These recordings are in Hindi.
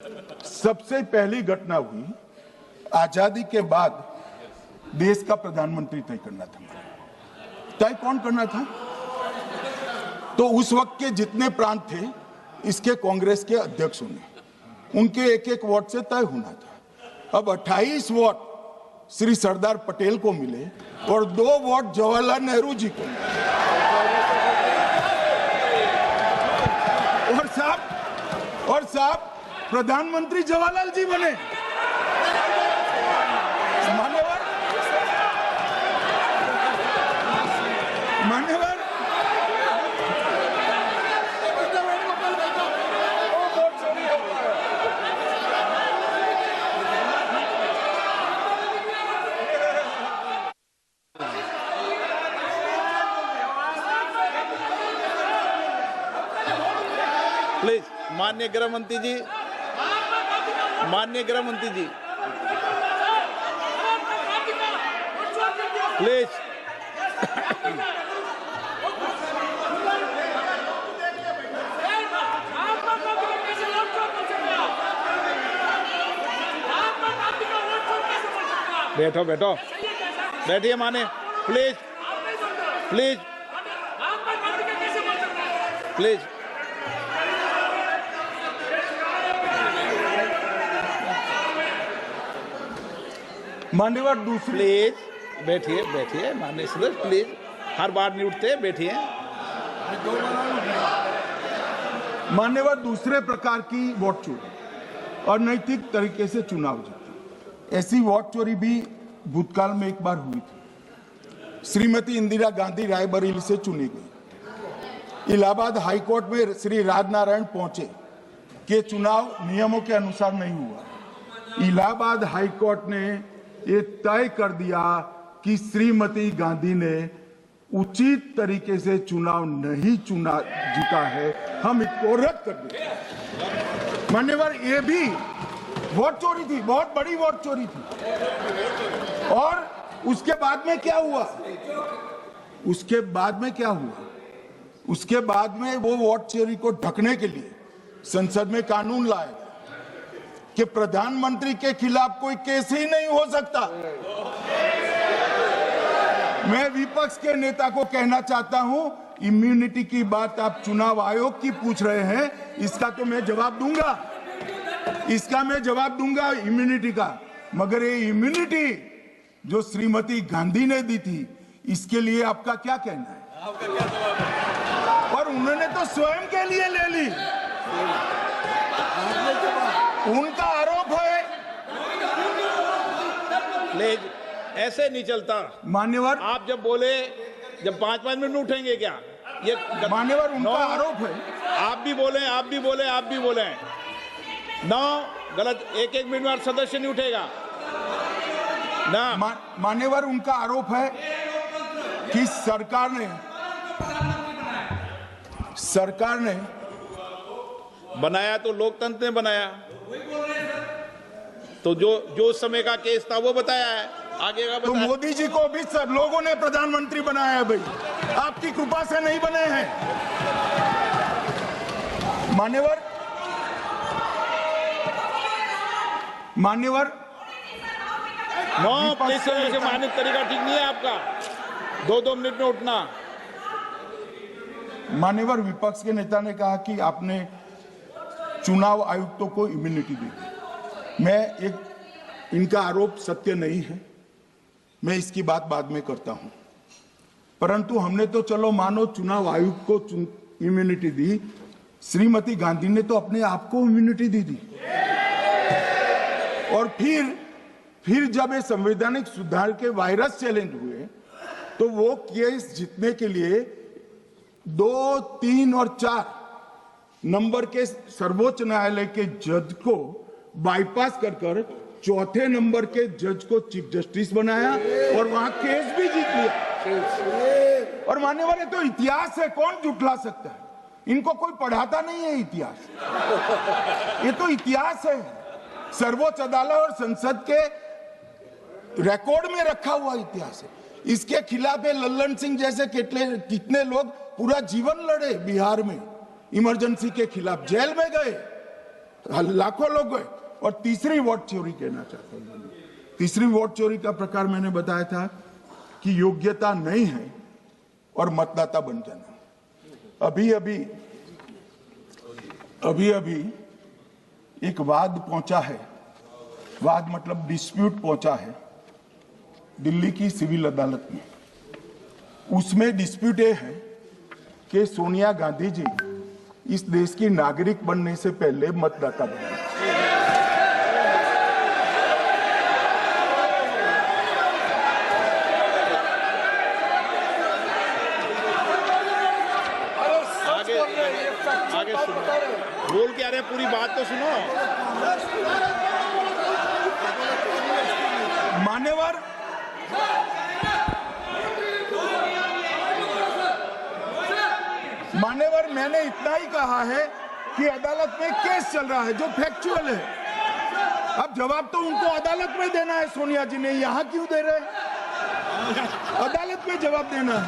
सबसे पहली घटना हुई आजादी के बाद देश का प्रधानमंत्री तय करना था। तय कौन करना था? तो उस वक्त के जितने प्रांत थे इसके कांग्रेस के अध्यक्षों ने, उनके एक एक वोट से तय होना था। अब 28 वोट श्री सरदार पटेल को मिले और 2 वोट जवाहरलाल नेहरू जी को मिले। और साहब प्रधानमंत्री जवाहरलाल जी बने। मान्यवर प्लीज, माननीय गृह मंत्री जी, माननीय गृह मंत्री जी, प्लीज। बैठो बैठो, बैठिए माने, प्लीज प्लीज प्लीज। मान्यवर दूसरी, प्लीज बैठिए बैठिए माननीय सदस्य, प्लीज, हर बार नहीं उठते, बैठिए। मान्यवर दूसरे प्रकार की वोट चोरी और नैतिक तरीके से चुनाव जीतना, ऐसी वोट चोरी भी भूतकाल में एक बार हुई थी। श्रीमती इंदिरा गांधी रायबरेली से चुनी गई। इलाहाबाद हाईकोर्ट में श्री राजनारायण पहुंचे कि चुनाव नियमों के अनुसार नहीं हुआ। इलाहाबाद हाईकोर्ट ने ये तय कर दिया कि श्रीमती गांधी ने उचित तरीके से चुनाव नहीं जीता है, हम इसको रद्द कर देते। मान्यवर ये भी वोट चोरी थी, बहुत बड़ी वोट चोरी थी। और उसके बाद में क्या हुआ? उसके बाद में वो वोट चोरी को ढकने के लिए संसद में कानून लाए कि प्रधानमंत्री के खिलाफ कोई केस ही नहीं हो सकता। मैं विपक्ष के नेता को कहना चाहता हूं, इम्यूनिटी की बात आप चुनाव आयोग की पूछ रहे हैं, इसका तो मैं जवाब दूंगा, इम्यूनिटी का। मगर ये इम्यूनिटी जो श्रीमती गांधी ने दी थी, इसके लिए आपका क्या कहना है? और उन्होंने तो स्वयं के लिए ले ली। उनका आरोप है। प्लीज, ऐसे नहीं चलता मान्यवर। आप जब बोले, जब 5-5 मिनट उठेंगे क्या? ये मान्यवर उनका आरोप है। आप भी बोले ना, गलत। 1-1 मिनट में सदस्य नहीं उठेगा ना। मान्यवर उनका आरोप है कि सरकार ने बनाया तो लोकतंत्र ने बनाया, तो जो समय का केस था वो बताया है, आगे का तो बताया। मोदी जी को भी सब लोगों ने प्रधानमंत्री बनाया है भाई, आपकी कृपा से नहीं बने हैं। मान्यवर नो प्लीज, से माननीय तरीका ठीक नहीं है आपका, 2-2 मिनट में उठना। मान्यवर विपक्ष के नेता ने कहा कि आपने चुनाव आयुक्तों को इम्यूनिटी दी। इनका आरोप सत्य नहीं है, मैं इसकी बात बाद में करता हूं। परंतु हमने तो चलो मानो चुनाव आयुक्त को इम्यूनिटी दी, श्रीमती गांधी ने तो अपने आप को इम्यूनिटी दी। और फिर जब ये संवैधानिक सुधार के वायरस चैलेंज हुए तो वो केस जीतने के लिए 2, 3 और 4 नंबर के सर्वोच्च न्यायालय के जज को बाईपास कर 4थे नंबर के जज को चीफ जस्टिस बनाया और वहां केस भी जीत लिया। और मान्यवर, ये तो इतिहास है, कौन जुटला सकता है? इनको कोई पढ़ाता नहीं है इतिहास, ये तो इतिहास है, सर्वोच्च अदालत और संसद के रिकॉर्ड में रखा हुआ इतिहास है। इसके खिलाफ लल्लन सिंह जैसे कितने लोग पूरा जीवन लड़े बिहार में, इमरजेंसी के खिलाफ जेल में गए। लाखों लोग गए। और तीसरी वोट चोरी कहना चाहता हूं, तीसरी वोट चोरी का प्रकार मैंने बताया था कि योग्यता नहीं है और मतदाता बन जाना। अभी अभी एक वाद पहुंचा है, वाद मतलब डिस्प्यूट पहुंचा है दिल्ली की सिविल अदालत में। उसमें डिस्प्यूट ये है कि सोनिया गांधी जी इस देश की नागरिक बनने से पहले मतदाता बने। आगे सुनो, बोल क्या रहे, पूरी बात तो सुनो। मान्यवर, मैंने इतना ही कहा है कि अदालत में केस चल रहा है जो फैक्चुअल है। अब जवाब तो उनको अदालत में देना है, सोनिया जी ने यहां क्यों दे रहे? अदालत में जवाब देना है।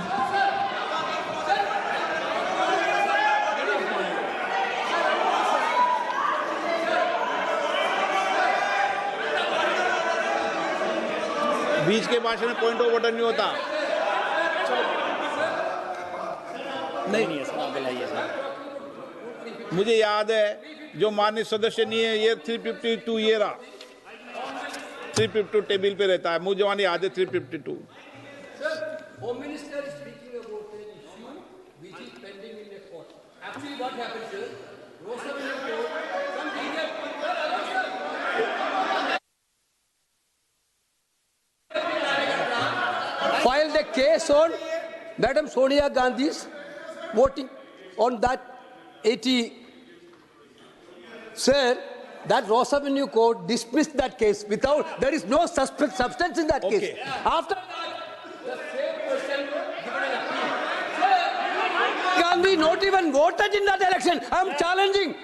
बीच के भाषण में पॉइंट ऑफ ऑर्डर नहीं होता। नहीं है सर, मुझे याद है जो माननीय सदस्य नहीं है, ये 352 ये रहा, 352 टेबल पे रहता है, मुझे वहां याद है 352। Home Minister is speaking about an issue which is pending in the court. Actually, what happened, sir? Rosa will report some period. Filed a case on Madam Sonia Gandhi's voting on that 80. Sir, that Rosa Avenue Court dismissed that case without, there is no substance in that case. After the same person given an appeal. Gandhi not even voted in that election. I am challenging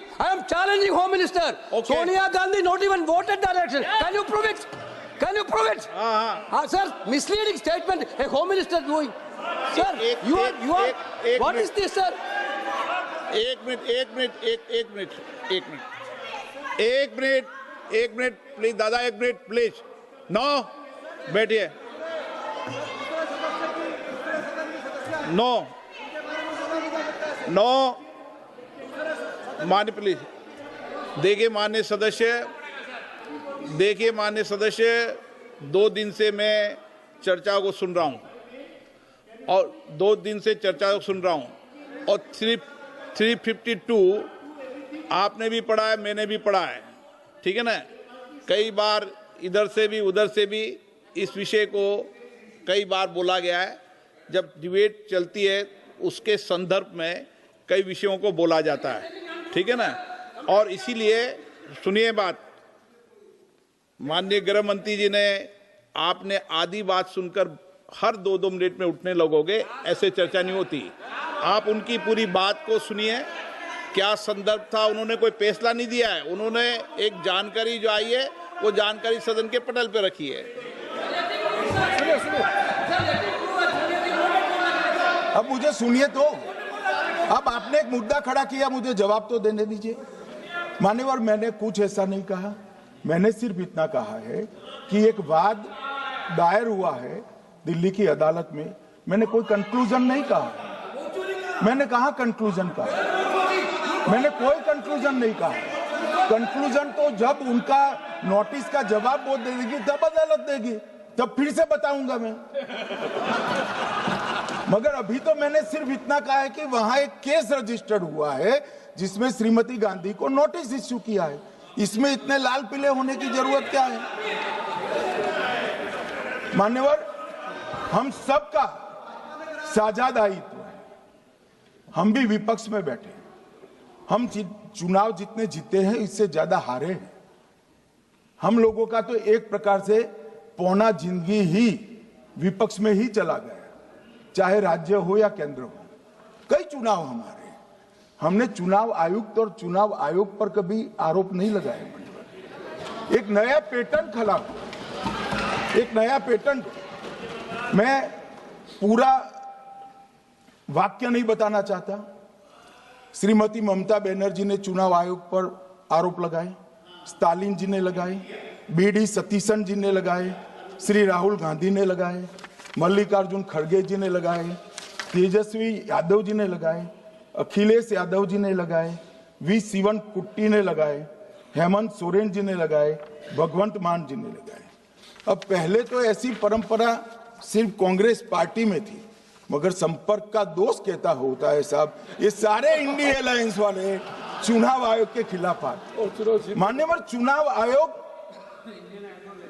Home Minister. Okay. Sonia Gandhi not even voted that election. Can you prove it? Can you prove it? Sir, misleading statement a Home Minister doing. Sir, you are. What is this, sir? एक मिनट प्लीज दादा, एक मिनट प्लीज। नो, बैठिए। नो मान्य प्लीज। देखिए माननीय सदस्य, 2 दिन से मैं चर्चा को सुन रहा हूं और 352 आपने भी पढ़ा है, मैंने भी पढ़ा है, ठीक है ना। कई बार इधर से भी उधर से भी इस विषय को कई बार बोला गया है। जब डिबेट चलती है उसके संदर्भ में कई विषयों को बोला जाता है, ठीक है ना। और इसीलिए सुनिए बात, माननीय गृह मंत्री जी ने, आपने आधी बात सुनकर हर 2-2 मिनट में उठने लगोगे, ऐसे चर्चा नहीं होती। आप उनकी पूरी बात को सुनिए, क्या संदर्भ था, उन्होंने कोई फैसला नहीं दिया है, उन्होंने एक जानकारी जो आई है वो जानकारी सदन के पटल पे रखी है। अब मुझे सुनिए तो, अब आपने एक मुद्दा खड़ा किया, मुझे जवाब तो देने दीजिए। मान्यवर, मैंने कुछ ऐसा नहीं कहा, मैंने सिर्फ इतना कहा है कि एक वाद दायर हुआ है दिल्ली की अदालत में। मैंने कोई कंक्लूजन नहीं कहा, मैंने कहा कंक्लूजन का, मैंने कोई कंक्लूजन नहीं कहा। कंक्लूजन तो जब उनका नोटिस का जवाब वो दे देगी तब अदालत देगी, तब फिर से बताऊंगा मैं। मगर अभी तो मैंने सिर्फ इतना कहा है कि वहां एक केस रजिस्टर्ड हुआ है जिसमें श्रीमती गांधी को नोटिस इश्यू किया है। इसमें इतने लाल पीले होने की जरूरत क्या है? मान्यवर, हम सबका साझा दायित्व है, हम भी विपक्ष में बैठे, हम चुनाव जितने जीते हैं इससे ज्यादा हारे हैं। हम लोगों का तो एक प्रकार से पौना जिंदगी ही विपक्ष में ही चला गया, चाहे राज्य हो या केंद्र हो। कई चुनाव हमारे, हमने चुनाव आयुक्त और चुनाव आयोग पर कभी आरोप नहीं लगाए। एक नया पैटर्न खड़ा, एक नया पैटर्न। मैं पूरा वाक्य नहीं बताना चाहता। श्रीमती ममता बनर्जी ने चुनाव आयोग पर आरोप लगाए, स्टालिन जी ने लगाए, बीडी सतीशन जी ने लगाए, श्री राहुल गांधी ने लगाए, मल्लिकार्जुन खड़गे जी ने लगाए, तेजस्वी यादव जी ने लगाए, अखिलेश यादव जी ने लगाए, वी शिवन कुट्टी ने लगाए, हेमंत सोरेन जी ने लगाए, भगवंत मान जी ने लगाए। अब पहले तो ऐसी परंपरा सिर्फ कांग्रेस पार्टी में थी, मगर संपर्क का दोष कहता होता है साहब, ये सारे इंडिया अलायंस वाले चुनाव आयोग के खिलाफ आए। मान्यवर, चुनाव आयोग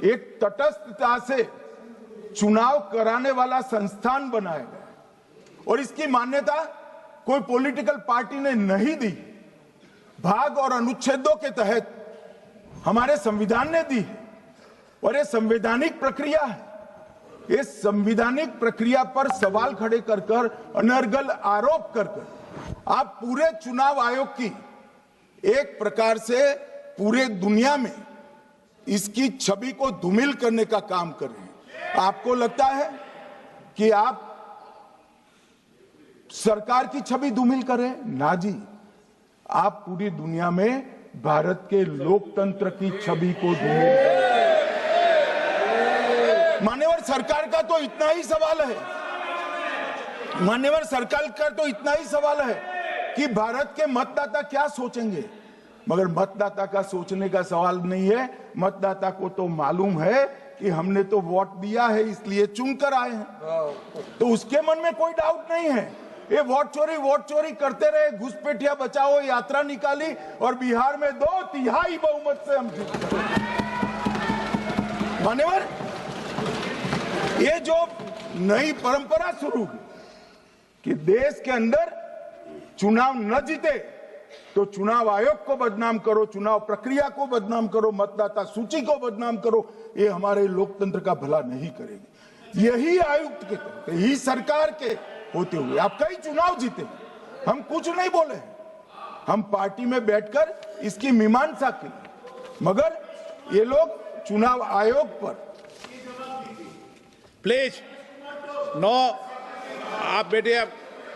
एक तटस्थता से चुनाव कराने वाला संस्थान बनाया गया और इसकी मान्यता कोई पॉलिटिकल पार्टी ने नहीं दी, भाग और अनुच्छेदों के तहत हमारे संविधान ने दी है और ये संवैधानिक प्रक्रिया है। ये संवैधानिक प्रक्रिया पर सवाल खड़े कर कर, अनर्गल आरोप कर कर आप पूरे चुनाव आयोग की एक प्रकार से पूरे दुनिया में इसकी छवि को धूमिल करने का काम कर रहे हैं। आपको लगता है कि आप सरकार की छवि धूमिल कर रहे हैं? ना जी, आप पूरी दुनिया में भारत के लोकतंत्र की छवि को धूमिल कर रहे हैं। मान्यवर, सरकार का तो इतना ही सवाल है, मान्यवर सरकार का तो इतना ही सवाल है कि भारत के मतदाता क्या सोचेंगे, मगर मतदाता का सोचने का सवाल नहीं है। मतदाता को तो मालूम है कि हमने तो वोट दिया है इसलिए चुनकर आए हैं, तो उसके मन में कोई डाउट नहीं है। ये वोट चोरी करते रहे, घुसपैठिया बचाओ यात्रा निकाली और बिहार में 2/3 बहुमत से हम जीत गए। मान्यवर, ये जो नई परंपरा शुरू हुई कि देश के अंदर चुनाव न जीते तो चुनाव आयोग को बदनाम करो, चुनाव प्रक्रिया को बदनाम करो, मतदाता सूची को बदनाम करो, ये हमारे लोकतंत्र का भला नहीं करेगी। यही आयुक्त के तहत, यही सरकार के होते हुए आप कई चुनाव जीते, हम कुछ नहीं बोले, हम पार्टी में बैठकर इसकी मीमांसा की, मगर ये लोग चुनाव आयोग पर प्लीज नो, आप बैठिए। आप